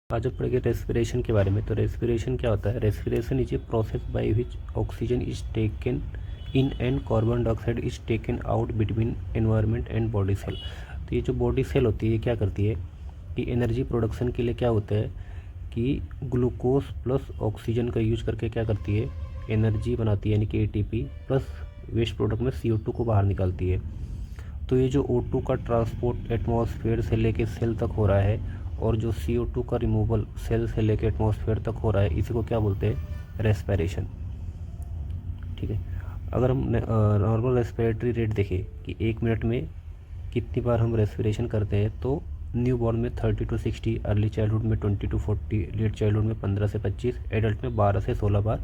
आज हम पढ़ेंगे रेस्पिरेशन के बारे में। तो रेस्पिरेशन क्या होता है? Respiration is a process by which oxygen is taken in and carbon dioxide is taken out between environment and body cell. तो ये जो बॉडी सेल होती है ये क्या करती है कि एनर्जी प्रोडक्शन के लिए क्या होता है कि ग्लूकोज प्लस ऑक्सीजन का यूज करके क्या करती है, एनर्जी बनाती है, यानी कि एटीपी प्लस वेस्ट प्रोडक्ट में CO2 को बाहर निकालती है। तो ये जो O2 का ट्रांसपोर्ट एटमॉस्फेयर से लेके सेल तक हो रहा है और जो CO2 का रिमूवल सेल से लेके एटमॉस्फेयर तक हो रहा है, इसी को क्या बोलते हैं? रेस्पिरेशन। ठीक है। अगर हम नॉर्मल रेस्पिरेटरी रेट देखें कि 1 मिनट में कितनी बार हम रेस्पिरेशन करते हैं, तो न्यू बॉर्न में 30 to 60, अर्ली चाइल्डहुड में 20 to 40, लेट चाइल्डहुड में 15 से 25, एडल्ट में 12 से 16 बार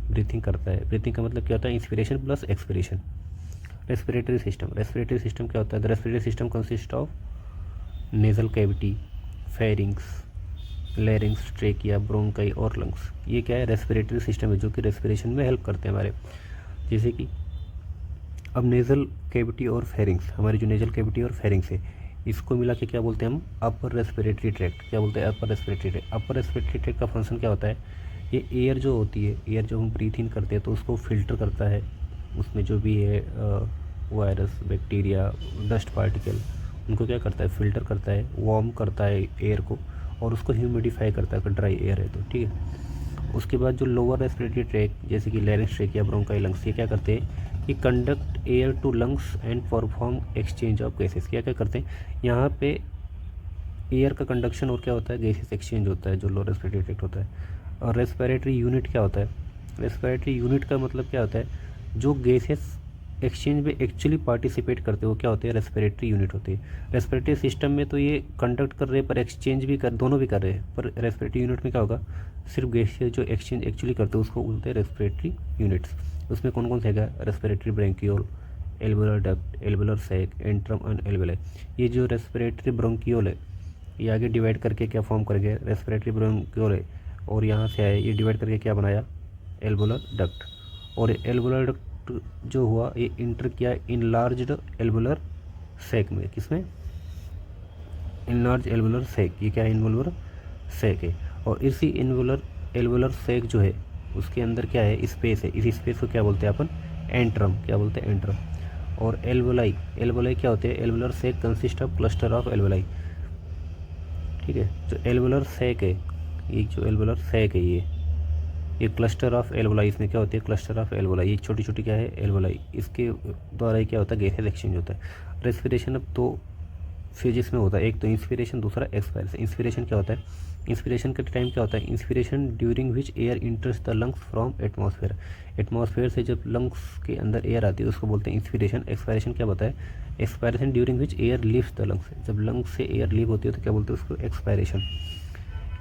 ब्रीथिंग करता है। ब्रीथिंग का मतलब क्या होता है? Inspiration plus expiration. Respiratory system क्या होता है? The respiratory system consist of nasal cavity, pharynx, लैरिंग्स, trachea, bronchi और लंग्स। ये क्या है? रेस्पिरेटरी सिस्टम है जो कि रेस्पिरेशन में हेल्प करते हैं हमारे। जैसे कि अब नेजल कैविटी और फेरिंग्स, हमारी जो नेजल कैविटी और फेरिंग्स है, इसको मिला के क्या बोलते हैं हम? Upper respiratory tract. क्या बोलते हैं? Upper respiratory tract. Upper respiratory tract का फंक्शन क्या होता है? ये एयर जो होती है, एयर जो हम ब्रीथ इन करते हैं तो उसको फिल्टर करता है, उसमें जो भी है वायरस, बैक्टीरिया, डस्ट पार्टिकल, उनको क्या करता है? फिल्टर करता है, वार्म करता है एयर को और उसको ह्यूमिडिफाई करता है अगर ड्राई एयर है तो। ठीक है। उसके बाद जो लोअर रेस्पिरेटरी ट्रैक्ट जैसे कि लैरिंक्स, ट्रेकिया, ब्रोंकाई, लंग्स, ये क्या करते हैं कि conduct air to lungs and perform exchange of gases. क्या क्या करते हैं यहाँ पे? एयर का कंडक्शन और क्या होता है? गैसेस एक्सचेंज होता है, जो लोअर रेस्पिरेटरी ट्रैक्ट होता है। और रेस्पिरेटरी यूनिट क्या होता है? रेस्पिरेटरी यूनिट का मतलब क्या होता है? जो गैसेस एक्सचेंज में एक्चुअली पार्टिसिपेट करते हो क्या होते हैं? रेस्पिरेटरी यूनिट होती है। रेस्पिरेटरी सिस्टम में तो ये कंडक्ट कर रहे हैं पर एक्सचेंज भी कर, दोनों भी कर रहे हैं, पर रेस्पिरेटरी यूनिट में क्या होगा? सिर्फ गैसेस जो एक्सचेंज एक्चुअली करते हैं उसको बोलते हैं रेस्पिरेटरी यूनिट्स। उसमें कौन कौन सा है? Respiratory bronchiole, alveolar duct, alveolar sac, antrum and alveoli. ये जो रेस्पिरेटरी ब्रोंकियोल है ये आगे डिवाइड करके क्या फॉर्म कर गया? रेस्पिरेटरी ब्रोंकियोल है, और यहाँ से आया ये डिवाइड करके क्या बनाया? Alveolar duct. और एल्वुलर डक्ट जो हुआ ये इंटर किया इनलार्ज्ड एल्वुलर सैक में। किसमें? Enlarge alveolar sac. ये क्या है? इनवुलर सैक है। और इसी एल्वुलर सैक जो है उसके अंदर क्या है? स्पेस है। इस स्पेस को क्या बोलते हैं अपन? एंट्रम। क्या बोलते हैं? एंट्रम। और एल्वुलाई क्या होते हैं? Alveolar sac consist of cluster of alveoli. ठीक है। जो एल्वुलर सैक है, ये जो एल्वुलर सैक है ये क्लस्टर ऑफ एल्वुलाई, इसमें क्या होती है? Cluster of alveoli. ये छोटी छोटी क्या है? एल्वुलाई। इसके द्वारा ही क्या होता है? गैसेस एक्सचेंज होता है। रेस्पिरेशन अब दो फेजेस में होता है, एक तो इंस्पिरेशन, दूसरा एक्सपायरेशन। इंस्पिरेशन क्या होता है? इंस्पिरेशन के टाइम क्या होता है? Inspiration during which air इंटर्स the lungs from atmosphere. Atmosphere से जब लंग्स के अंदर एयर आती है उसको बोलते हैं इंस्पिरेशन। एक्सपायरेशन क्या होता है? Expiration during which air leaves the lungs. जब लंग्स से एयर लीव होती है तो क्या बोलते हैं उसको? एक्सपायरेशन।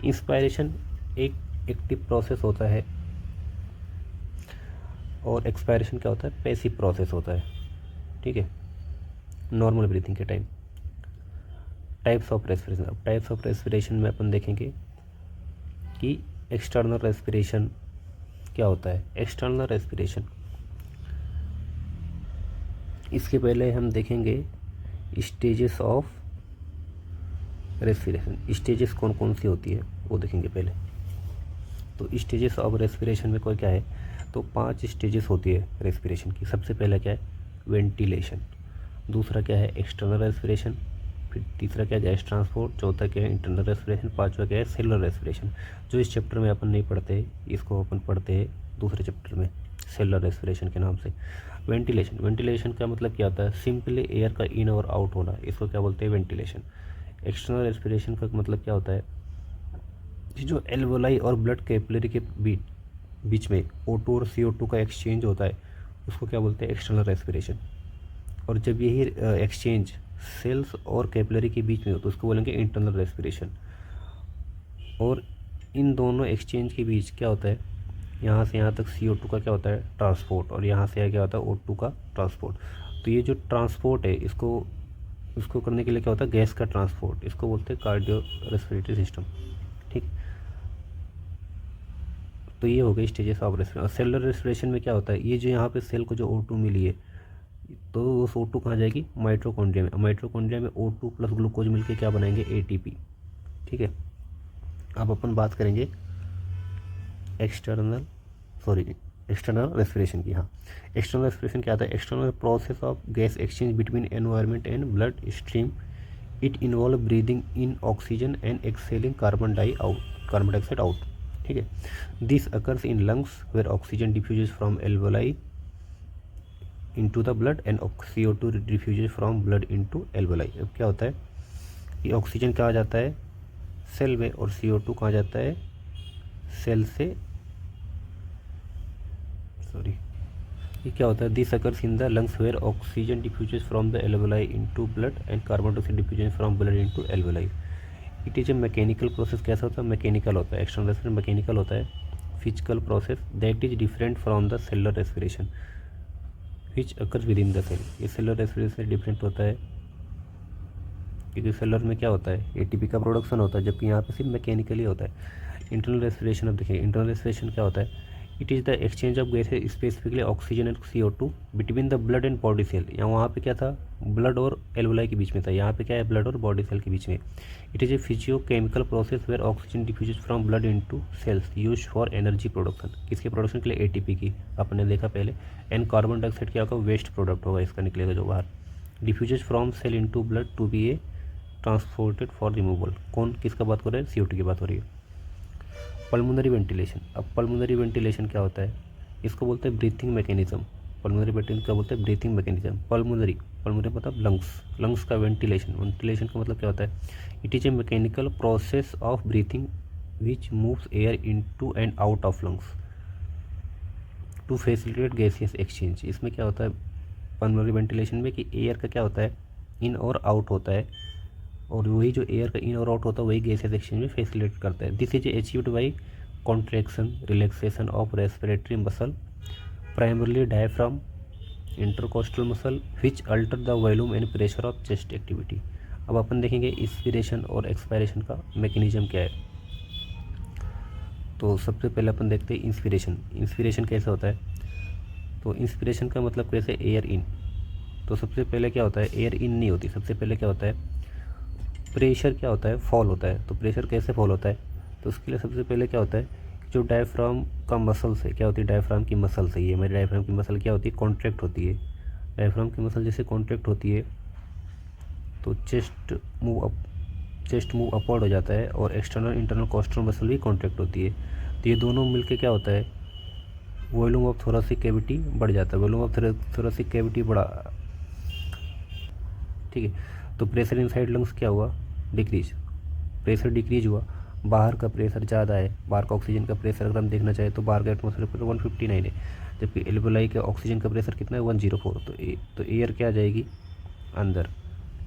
इंस्पायरेशन एक एक्टिव प्रोसेस होता है और एक्सपायरेशन क्या होता है? पैसिव प्रोसेस होता है। ठीक है। नॉर्मल ब्रीथिंग के टाइम। Types of respiration. अब टाइप्स ऑफ रेस्पिरेशन में अपन देखेंगे कि एक्सटर्नल रेस्पिरेशन क्या होता है। एक्सटर्नल रेस्पिरेशन, इसके पहले हम देखेंगे स्टेजेस ऑफ रेस्पिरेशन। स्टेजेस कौन कौन सी होती है वो देखेंगे पहले। तो स्टेजेस ऑफ रेस्पिरेशन में कोई क्या है? तो 5 स्टेजेस होती है रेस्पिरेशन की। सबसे पहला क्या है? वेंटिलेशन। दूसरा क्या है? External respiration. फिर तीसरा क्या है? Gas transport. चौथा क्या है? Internal respiration. पांचवा क्या है? Cellular respiration. जो इस चैप्टर में अपन नहीं पढ़ते, इसको अपन पढ़ते हैं दूसरे चैप्टर में सेलुलर रेस्पिरेशन के नाम से। वेंटिलेशन का मतलब क्या होता है? सिंपली एयर का इन और आउट होना, इसको क्या बोलते हैं? वेंटिलेशन। एक्सटर्नल रेस्पिरेशन का मतलब क्या होता है? जो एल्वोलाई और ब्लड कैपिलरी के बीच में O2 और CO2 का एक्सचेंज होता है उसको क्या बोलते हैं? External respiration. और जब यही एक्सचेंज सेल्स और कैपिलरी के बीच में हो तो उसको बोलेंगे इंटरनल रेस्पिरेशन। और इन दोनों एक्सचेंज के बीच क्या होता है? यहाँ से यहाँ तक CO2 का क्या होता है? ट्रांसपोर्ट। और यहाँ से क्या होता है? O2 का ट्रांसपोर्ट। तो ये जो ट्रांसपोर्ट है इसको करने के लिए क्या होता है? गैस का ट्रांसपोर्ट। इसको बोलते हैं कार्डियो रेस्पिरेटरी सिस्टम। ठीक। तो ये हो गई स्टेजेस ऑफ रेस्पिरेशन। और सेलुलर रेस्पिरेशन में क्या होता है? ये जो यहाँ पे सेल को जो O2 मिली है तो वो O2 कहाँ जाएगी? माइटोकॉन्ड्रिया में। माइटोकॉन्ड्रिया में O2 प्लस ग्लूकोज मिलके क्या बनाएंगे? ATP। ठीक है। अब अपन बात करेंगे एक्सटर्नल रेस्पिरेशन की। हाँ, एक्सटर्नल रेस्पिरेशन क्या आता है? External process of gas exchange between environment and blood stream. It involve breathing in oxygen and exhaling carbon dioxide out. ठीक है, this occurs in lungs where oxygen diffuses from alveoli into the blood and CO2 diffuses from blood into alveoli. अब क्या होता है, ये oxygen कहाँ जाता है? सेल में, और CO2 कहाँ जाता है? सेल से, ये क्या होता है? This occurs in the lungs where oxygen diffuses from the alveoli into blood and carbon dioxide diffusion from blood into alveoli. It is a mechanical process. कैसा होता है? मैकेनिकल होता है। एक्सटर्नल रेस्पिरेशन मैकेनिकल होता है, physical process that is different from the cellular respiration which occurs within the cell. ये cellular respiration से different होता है, क्योंकि सेलुलर में क्या होता है? ATP का प्रोडक्शन होता है, जबकि यहाँ पे सिर्फ मैकेनिकली होता है। इंटरनल रेस्पिरेशन, अब देखिए इंटरनल रेस्पिरेशन क्या होता है? It is the exchange of gases specifically oxygen and CO2 between the blood and body cell. यहाँ वहाँ पे क्या था? ब्लड और एल्वोलाई के बीच में था। यहाँ पे क्या है? ब्लड और बॉडी सेल के बीच में। It is a physiochemical process where oxygen diffuses from blood into cells used for energy production. किसके प्रोडक्शन के लिए? ATP की, आपने देखा पहले। एंड कार्बन डाइऑक्साइड क्या होगा? वेस्ट प्रोडक्ट होगा, इसका निकलेगा जो बाहर। Diffuses from cell into blood to be a transported for removal. कौन किसका बात कर रहे हैं? CO2 की बात हो रही है। Pulmonary ventilation. अब पल्मोनरी वेंटिलेशन क्या होता है? इसको बोलते हैं ब्रीथिंग मैकेनिज्म। पल्मोनरी वेंटिलेशन क्या बोलते हैं? Breathing mechanism. पल्मोनरी मतलब लंग्स का वेंटिलेशन का मतलब क्या होता है? It is a mechanical process of breathing which moves air into and out of lungs to facilitate gaseous exchange. इसमें क्या होता है पल्मोनरी वेंटिलेशन में कि एयर का क्या होता है? इन और आउट होता है, और वही जो एयर का इन और आउट होता है वही गैसेस एक्सचेंज में फैसिलिटेट करता है। This is achieved by contraction relaxation of respiratory muscle, primarily diaphragm, intercostal muscle, which alter the volume and pressure of chest activity. अब अपन देखेंगे इंस्पिरेशन और एक्सपायरेशन का मैकेनिज्म क्या है। तो सबसे पहले अपन देखते हैं इंस्पिरेशन कैसे होता है। तो इंस्पिरेशन का मतलब कैसे? Air in. तो सबसे पहले क्या होता है? एयर इन नहीं होती, सबसे पहले क्या होता है? प्रेशर क्या होता है? फॉल होता है। तो प्रेशर कैसे फॉल होता है? तो उसके लिए सबसे पहले क्या होता है? जो डायफ्राम का मसल से क्या होती है? डायफ्राम की मसल से, ये हमारी डायफ्राम की मसल क्या होती है? कॉन्ट्रैक्ट होती है। डायफ्राम की मसल जैसे कॉन्ट्रैक्ट होती है तो चेस्ट मूव अपवर्ड हो जाता है, और एक्सटर्नल इंटरनल कोस्टल मसल भी कॉन्ट्रैक्ट होती है। तो ये दोनों मिलके क्या होता है? वॉल्यूम ऑफ थोरेसिक कैविटी बढ़ जाता है। वॉल्यूम ऑफ थोरेसिक कैविटी बढ़ा, ठीक है। तो प्रेशर इनसाइड लंग्स क्या हुआ? डिक्रीज। प्रेशर डिक्रीज हुआ, बाहर का प्रेशर ज़्यादा है। बाहर का ऑक्सीजन का प्रेशर अगर हम देखना चाहें तो बाहर का एटमॉस्फेयर प्रेशर 159 है, जबकि एल्वोलाई का ऑक्सीजन का प्रेशर कितना है? 104। तो एयर क्या आ जाएगी? अंदर।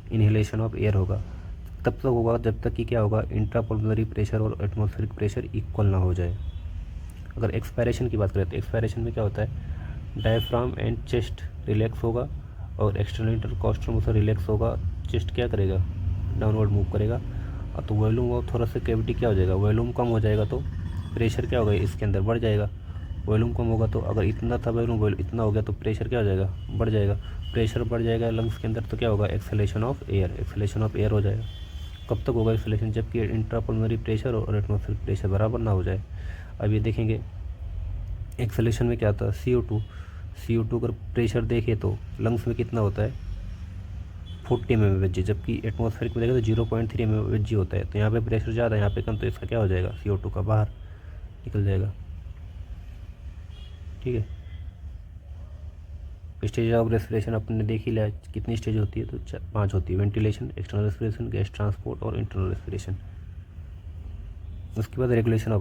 इनहेलेशन ऑफ एयर होगा, तब तक होगा जब तक कि क्या होगा? इंट्रापल्मोनरी प्रेशर और एटमॉस्फेरिक प्रेशर इक्वल ना हो जाए। अगर एक्सपायरेशन की बात करें तो एक्सपायरेशन में क्या होता है? डायफ्राम एंड चेस्ट रिलैक्स होगा, और एक्सटर्नल इंटरकोस्टल मसल रिलैक्स होगा। चेस्ट क्या करेगा? डाउनवर्ड मूव करेगा, और तो वॉल्यूम ऑफ थोरेसिक कैविटी क्या हो जाएगा? वॉल्यूम कम हो जाएगा तो प्रेशर क्या होगा? इसके अंदर बढ़ जाएगा। वॉल्यूम कम होगा तो अगर इतना था वॉल्यूम इतना हो गया तो प्रेशर क्या हो जाएगा? बढ़ जाएगा। प्रेशर बढ़ जाएगा लंग्स के अंदर तो क्या होगा? एक्सहेलेशन ऑफ एयर हो जाएगा। कब तक होगा एक्सहेलेशन? जबकि इंट्रापल्मोनरी प्रेशर और एटमॉस्फेरिक प्रेशर बराबर ना हो जाए। अब ये देखेंगे एक्सहेलेशन में क्या होता है? CO2 अगर प्रेशर देखें तो लंग्स में कितना होता है? 40 mmHg, जबकि एटमॉस्फेरिक में देखें तो 0.3 mmHg होता है। तो यहाँ पे प्रेशर ज़्यादा है, यहाँ पे कम, तो इसका क्या हो जाएगा? CO2 का बाहर निकल जाएगा। ठीक है, स्टेज ऑफ रेस्पिरेशन अपने देख ही लिया कितनी स्टेज होती है, तो 5 होती है। Ventilation, external respiration, gas transport और इंटरनल रेस्पिरेशन। उसके बाद रेगुलेशन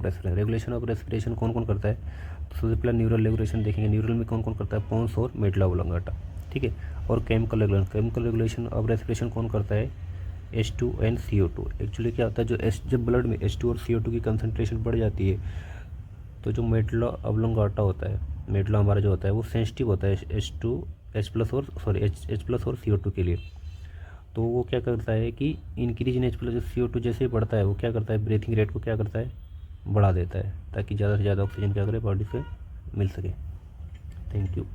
ऑफ रेस्पिरेशन कौन कौन करता है? तो सबसे पहले न्यूरल रेगुलेशन देखेंगे। न्यूरल में कौन कौन करता है? पोन्स और मेडुला ओब्लांगेटा, ठीक है। और केमिकल रेगुलेशन ऑफ रेस्पिरेशन कौन करता है? H2 and CO2। एक्चुअली क्या होता है? जब ब्लड में H2 और CO2 की कंसनट्रेशन बढ़ जाती है तो जो मेडुला ओब्लांगेटा होता है, मेडुला हमारा जो होता है वो सेंसिटिव होता है H प्लस और CO2 के लिए। तो वो क्या करता है कि इंक्रीज इन H+ CO2 जैसे ही बढ़ता है वो क्या करता है? ब्रीथिंग रेट को क्या करता है? बढ़ा देता है, ताकि ज़्यादा से ज़्यादा ऑक्सीजन क्या करे? बॉडी से मिल सके। Thank you.